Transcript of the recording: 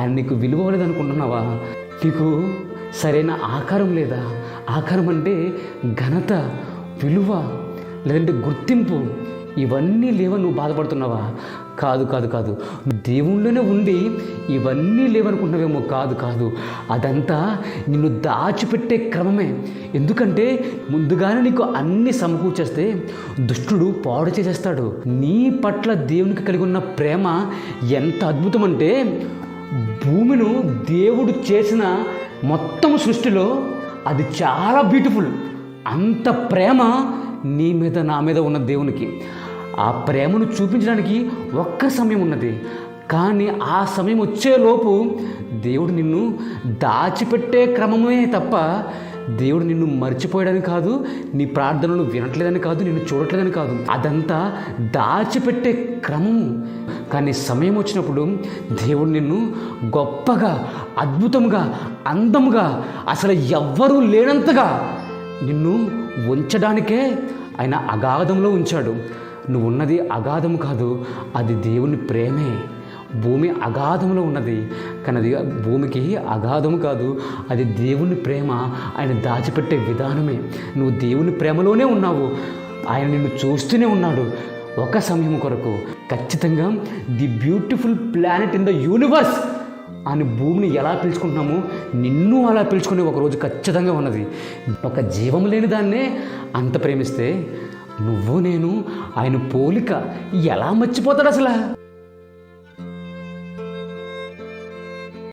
ఆయన నీకు విలువ లేదనుకుంటున్నావా? నీకు సరైన ఆకారం లేదా? ఆకారం అంటే ఘనత, విలువ, లేదంటే గుర్తింపు, ఇవన్నీ లేవని నువ్వు బాధపడుతున్నావా? కాదు కాదు కాదు, దేవుళ్ళలోనే ఉండి ఇవన్నీ లేవనుకుంటున్నావేమో. కాదు కాదు, అదంతా నిన్ను దాచిపెట్టే క్రమమే. ఎందుకంటే ముందుగానే నీకు అన్ని సమకూర్చేస్తే దుష్టుడు పాడు చేసేస్తాడు. నీ పట్ల దేవునికి కలిగి ఉన్న ప్రేమ ఎంత అద్భుతం అంటే, భూమిను దేవుడు చేసిన మొత్తం సృష్టిలో అది చాలా బ్యూటిఫుల్. అంత ప్రేమ నీ మీద, నా మీద ఉన్న దేవునికి. ఆ ప్రేమను చూపించడానికి ఒక్క సమయం ఉన్నది, కానీ ఆ సమయం వచ్చేలోపు దేవుడు నిన్ను దాచిపెట్టే క్రమమే తప్ప దేవుడు నిన్ను మర్చిపోయాడని కాదు, నీ ప్రార్థనలు వినట్లేదని కాదు, నిన్ను చూడట్లేదని కాదు. అదంతా దాచిపెట్టే క్రమము. కానీ సమయం వచ్చినప్పుడు దేవుడు నిన్ను గొప్పగా, అద్భుతంగా, అందముగా, అసలు ఎవ్వరూ లేనంతగా నిన్ను ఉంచడానికే ఆయన అగాధంలో ఉంచాడు. నువ్వు ఉన్నది అగాధము కాదు, అది దేవుని ప్రేమే. భూమి అగాధంలో ఉన్నది, కానీ అది భూమికి అగాధము కాదు, అది దేవుని ప్రేమ. ఆయన దాచిపెట్టే విధానమే. నువ్వు దేవుని ప్రేమలోనే ఉన్నావు. ఆయన నిన్ను చూస్తూనే ఉన్నాడు. ఒక సమయం కొరకు ఖచ్చితంగా the beautiful planet in the universe అని భూమిని ఎలా పిలుచుకుంటున్నామో నిన్ను అలా పిలుచుకునే ఒకరోజు ఖచ్చితంగా ఉన్నది. ఒక జీవం లేని దాన్నే అంత ప్రేమిస్తే నువ్వు నేను ఆయన పోలిక ఎలా మర్చిపోతాడు అసలు?